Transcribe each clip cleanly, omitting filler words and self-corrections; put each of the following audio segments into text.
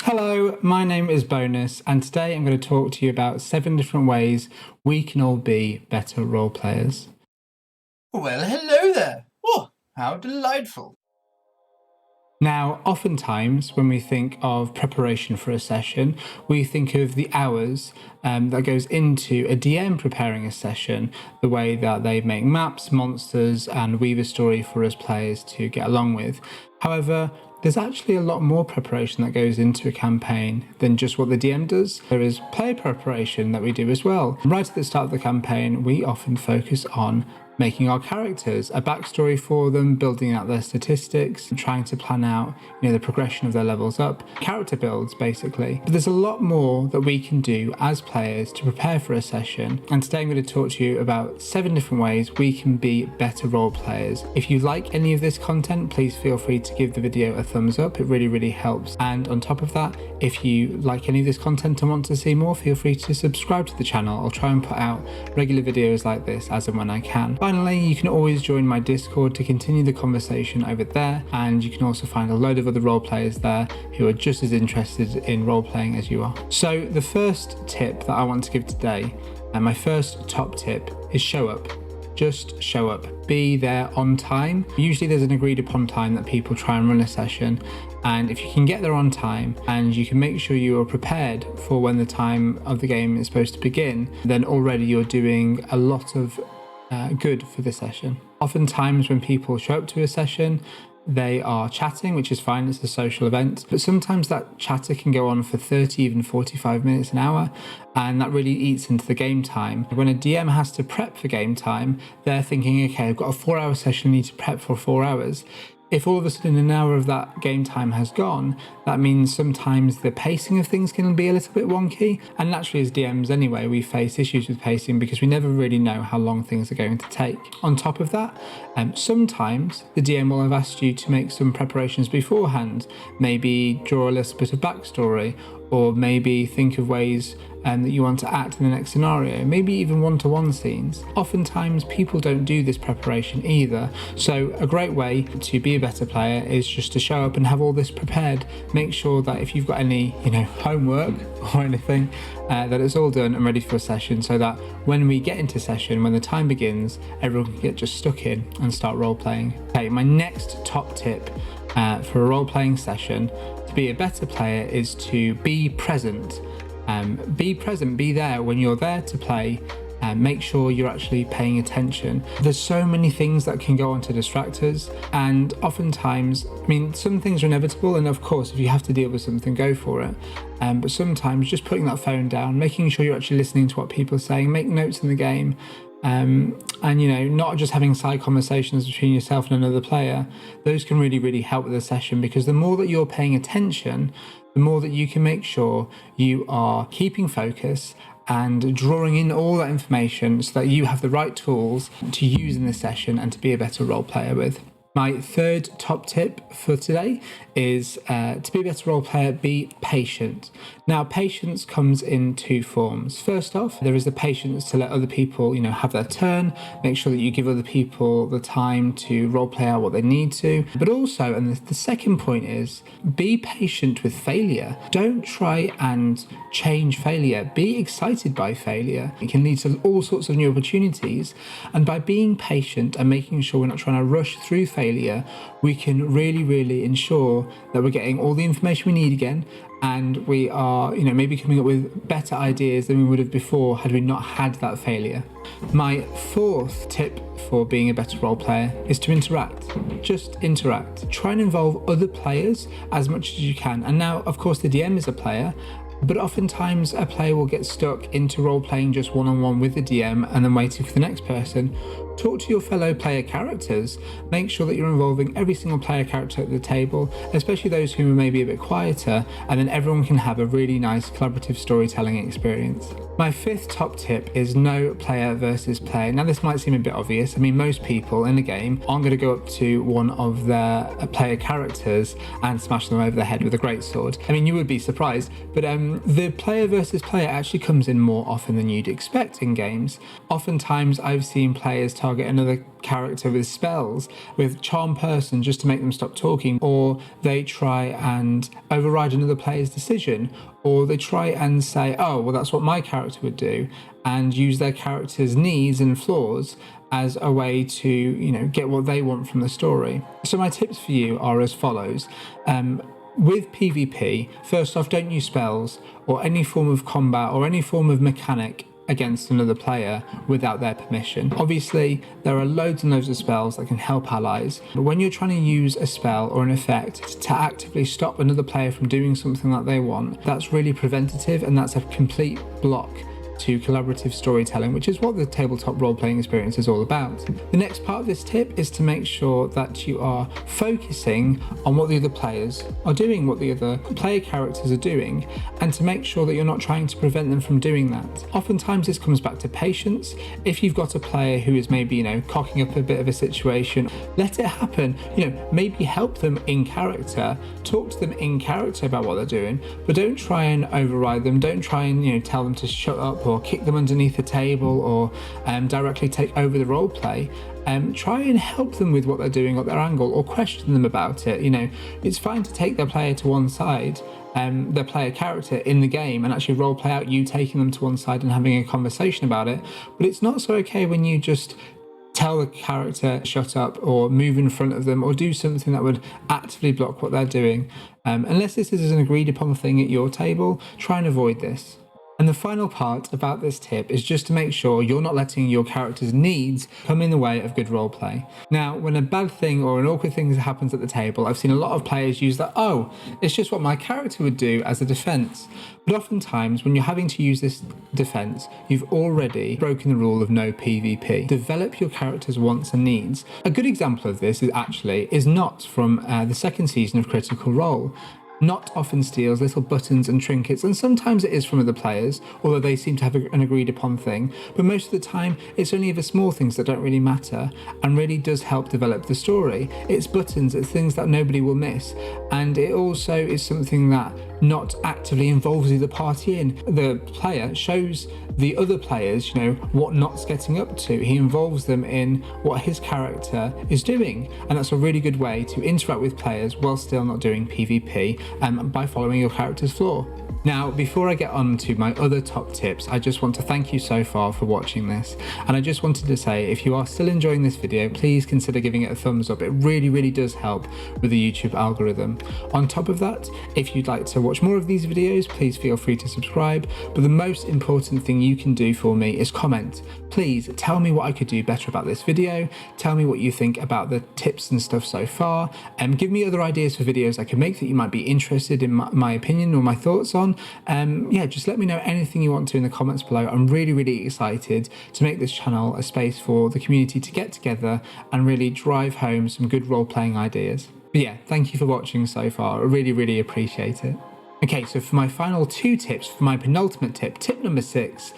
Hello, my name is Bonus, and today I'm going to talk to you about 7 different ways we can all be better role players. Well, hello there. Oh, how delightful. Now, oftentimes when we think of preparation for a session, we think of the hours that goes into a DM preparing a session, the way that they make maps, monsters, and weave a story for us players to get along with. However, there's actually a lot more preparation that goes into a campaign than just what the DM does. There is player preparation that we do as well. Right at the start of the campaign, we often focus on making our characters, a backstory for them, building out their statistics, trying to plan out, the progression of their levels up, character builds basically. But there's a lot more that we can do as players to prepare for a session. And today I'm going to talk to you about 7 different ways we can be better role players. If you like any of this content, please feel free to give the video a thumbs up. It really helps. And on top of that, if you like any of this content and want to see more, feel free to subscribe to the channel. I'll try and put out regular videos like this as and when I can. Finally, you can always join my Discord to continue the conversation over there, and you can also find a load of other role players there who are just as interested in role playing as you are. So the first tip that I want to give today, and my first top tip, is show up. Just show up. Be there on time. Usually there's an agreed upon time that people try and run a session, and if you can get there on time and you can make sure you are prepared for when the time of the game is supposed to begin, then already you're doing a lot of good for the session. Oftentimes when people show up to a session, they are chatting, which is fine, it's a social event, but sometimes that chatter can go on for 30, even 45 minutes, an hour, and that really eats into the game time. When a DM has to prep for game time, they're thinking, okay, I've got a 4-hour session, I need to prep for 4 hours. If all of a sudden an hour of that game time has gone, that means sometimes the pacing of things can be a little bit wonky. And naturally as DMs anyway, we face issues with pacing because we never really know how long things are going to take. On top of that, sometimes the DM will have asked you to make some preparations beforehand, maybe draw a little bit of backstory, or maybe think of ways that you want to act in the next scenario, maybe even one-to-one scenes. Oftentimes people don't do this preparation either, so a great way to be a better player is just to show up and have all this prepared. Make sure that if you've got any homework or anything, that it's all done and ready for a session, so that when we get into session, when the time begins, everyone can get just stuck in and start role-playing. Okay, my next top tip for a role-playing session to be a better player is to be present. Be present, be there when you're there to play. Make sure you're actually paying attention. There's so many things that can go on to distract us, and oftentimes, some things are inevitable, and of course if you have to deal with something, go for it, but sometimes just putting that phone down, making sure you're actually listening to what people are saying, make notes in the game, and not just having side conversations between yourself and another player. Those can really help with the session, because the more that you're paying attention, the more that you can make sure you are keeping focus and drawing in all that information so that you have the right tools to use in this session and to be a better role player with. My third top tip for today is to be a better role player, be patient. Now, patience comes in 2 forms. First off, there is the patience to let other people, have their turn, make sure that you give other people the time to role play out what they need to. But also, and the second point is, be patient with failure. Don't try and change failure. Be excited by failure. It can lead to all sorts of new opportunities. And by being patient and making sure we're not trying to rush through failure, we can really ensure that we're getting all the information we need again, and we are maybe coming up with better ideas than we would have before had we not had that failure. My 4th tip for being a better role player is to interact. Just interact. Try and involve other players as much as you can. And now, of course, the DM is a player, but oftentimes a player will get stuck into role playing just one-on-one with the DM and then waiting for the next person. Talk to your fellow player characters. Make sure that you're involving every single player character at the table, especially those who are maybe a bit quieter, and then everyone can have a really nice collaborative storytelling experience. My 5th top tip is no player versus player. Now, this might seem a bit obvious. Most people in a game aren't going to go up to one of their player characters and smash them over the head with a greatsword. You would be surprised, but The player versus player actually comes in more often than you'd expect in games. Oftentimes I've seen players target another character with spells, with charm person, just to make them stop talking, or they try and override another player's decision, or they try and say, oh, well, that's what my character would do, and use their character's needs and flaws as a way to, get what they want from the story. So my tips for you are as follows. With PvP, first off, don't use spells or any form of combat or any form of mechanic against another player without their permission. Obviously, there are loads and loads of spells that can help allies, but when you're trying to use a spell or an effect to actively stop another player from doing something that they want, that's really preventative, and that's a complete block to collaborative storytelling, which is what the tabletop role-playing experience is all about. The next part of this tip is to make sure that you are focusing on what the other players are doing, what the other player characters are doing, and to make sure that you're not trying to prevent them from doing that. Oftentimes this comes back to patience. If you've got a player who is maybe, cocking up a bit of a situation, let it happen. Maybe help them in character, talk to them in character about what they're doing, but don't try and override them. Don't try and, tell them to shut up, or kick them underneath the table, or directly take over the role play. Try and help them with what they're doing at their angle, or question them about it. It's fine to take their player to one side, their player character in the game, and actually role play out you taking them to one side and having a conversation about it. But it's not so okay when you just tell the character shut up, or move in front of them, or do something that would actively block what they're doing. Unless this is an agreed upon thing at your table, try and avoid this. And the final part about this tip is just to make sure you're not letting your character's needs come in the way of good roleplay. Now, when a bad thing or an awkward thing happens at the table, I've seen a lot of players use that, oh, it's just what my character would do as a defense. But oftentimes, when you're having to use this defense, you've already broken the rule of no PvP. Develop your character's wants and needs. A good example of this is Not from the second season of Critical Role. Not often steals little buttons and trinkets, and sometimes it is from other players, although they seem to have an agreed upon thing, but most of the time it's only the small things that don't really matter and really does help develop the story. It's buttons, it's things that nobody will miss, and it also is something that Not actively involves the party in. The player shows the other players, what Not's getting up to. He involves them in what his character is doing, and that's a really good way to interact with players while still not doing PvP, by following your character's flaw. Now, before I get on to my other top tips, I just want to thank you so far for watching this. And I just wanted to say, if you are still enjoying this video, please consider giving it a thumbs up. It really, really does help with the YouTube algorithm. On top of that, if you'd like to watch more of these videos, please feel free to subscribe. But the most important thing you can do for me is comment. Please tell me what I could do better about this video. Tell me what you think about the tips and stuff so far, and give me other ideas for videos I could make that you might be interested in my opinion or my thoughts on. Just let me know anything you want to in the comments below. I'm really, really excited to make this channel a space for the community to get together and really drive home some good role-playing ideas. But yeah, thank you for watching so far. I really, really appreciate it. Okay, so for my final two tips, for my penultimate tip, tip number 6,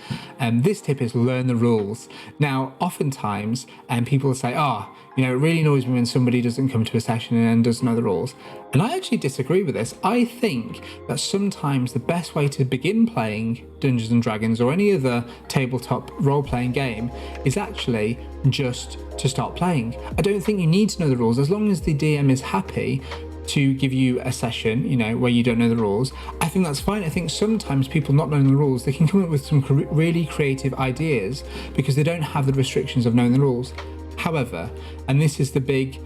this tip is learn the rules. Now, oftentimes, people say, it really annoys me when somebody doesn't come to a session and doesn't know the rules. And I actually disagree with this. I think that sometimes the best way to begin playing Dungeons and Dragons or any other tabletop role-playing game is actually just to start playing. I don't think you need to know the rules, as long as the DM is happy to give you a session, where you don't know the rules. I think that's fine. I think sometimes people not knowing the rules, they can come up with some really creative ideas because they don't have the restrictions of knowing the rules. However, and this is the big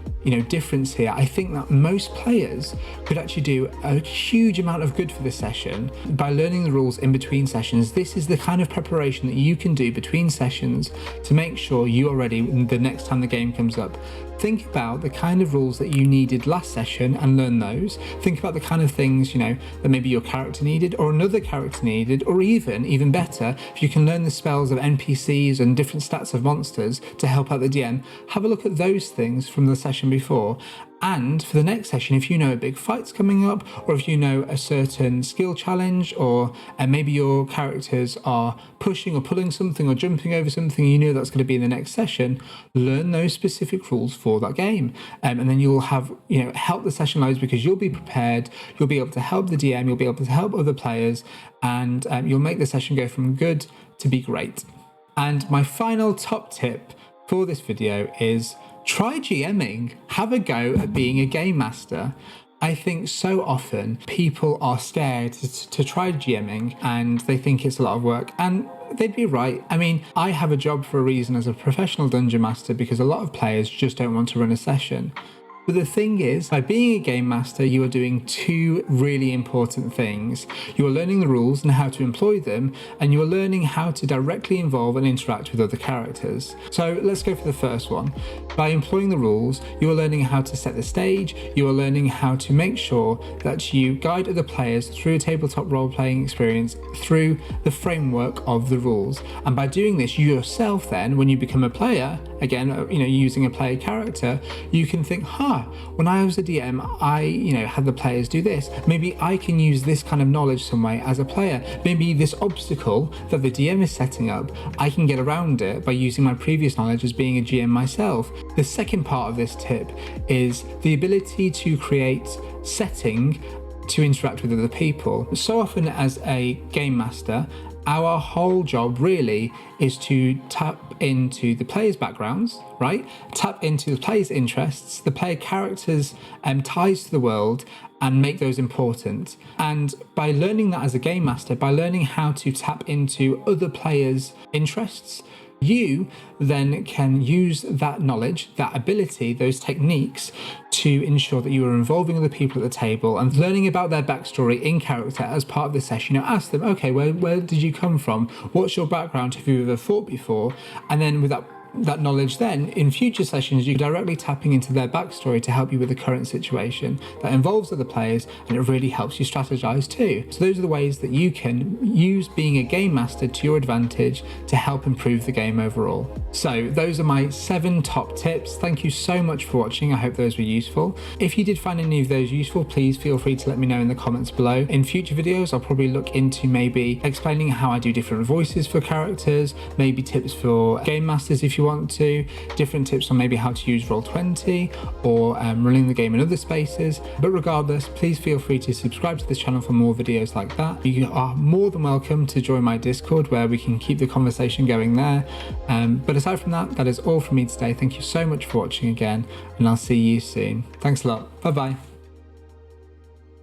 difference here, I think that most players could actually do a huge amount of good for this session by learning the rules in between sessions. This is the kind of preparation that you can do between sessions to make sure you are ready the next time the game comes up. Think about the kind of rules that you needed last session and learn those. Think about the kind of things, that maybe your character needed or another character needed, or even better, if you can learn the spells of NPCs and different stats of monsters to help out the DM, have a look at those things from the session before. And for the next session, if you know a big fight's coming up, or if you know a certain skill challenge, or maybe your characters are pushing or pulling something or jumping over something, you know that's going to be in the next session, learn those specific rules for that game. And then you'll have, help the session loads because you'll be prepared, you'll be able to help the DM, you'll be able to help other players, and you'll make the session go from good to be great. And my final top tip for this video is try GMing. Have a go at being a game master. I think so often people are scared to try GMing and they think it's a lot of work, and they'd be right. I mean, I have a job for a reason as a professional dungeon master because a lot of players just don't want to run a session. But the thing is, by being a game master, you are doing two really important things. You are learning the rules and how to employ them, and you are learning how to directly involve and interact with other characters. So let's go for the first one. By employing the rules, you are learning how to set the stage, you are learning how to make sure that you guide other players through a tabletop role-playing experience through the framework of the rules. And by doing this, you yourself then, when you become a player, again, using a player character, you can think, when I was a DM, I, had the players do this. Maybe I can use this kind of knowledge some way as a player. Maybe this obstacle that the DM is setting up, I can get around it by using my previous knowledge as being a GM myself. The second part of this tip is the ability to create setting to interact with other people. So often as a game master, our whole job really is to tap into the players' backgrounds, right? Tap into the players' interests, the player characters' ties to the world, and make those important. And by learning that as a game master, by learning how to tap into other players' interests, you then can use that knowledge, that ability, those techniques to ensure that you are involving other people at the table and learning about their backstory in character as part of the session. Ask them, okay, where did you come from? What's your background? Have you ever fought before? And then with that knowledge, then in future sessions you're directly tapping into their backstory to help you with the current situation that involves other players, and it really helps you strategize too. So those are the ways that you can use being a game master to your advantage to help improve the game overall. So those are my 7 top tips. Thank you so much for watching. I hope those were useful. If you did find any of those useful, please feel free to let me know in the comments below. In future videos I'll probably look into maybe explaining how I do different voices for characters, maybe tips for game masters if you want to, different tips on maybe how to use Roll20 or running the game in other spaces. But regardless, please feel free to subscribe to this channel for more videos like that. You are more than welcome to join my Discord where we can keep the conversation going there. But aside from that, that is all from me today. Thank you so much for watching again, and I'll see you soon. Thanks a lot. Bye bye.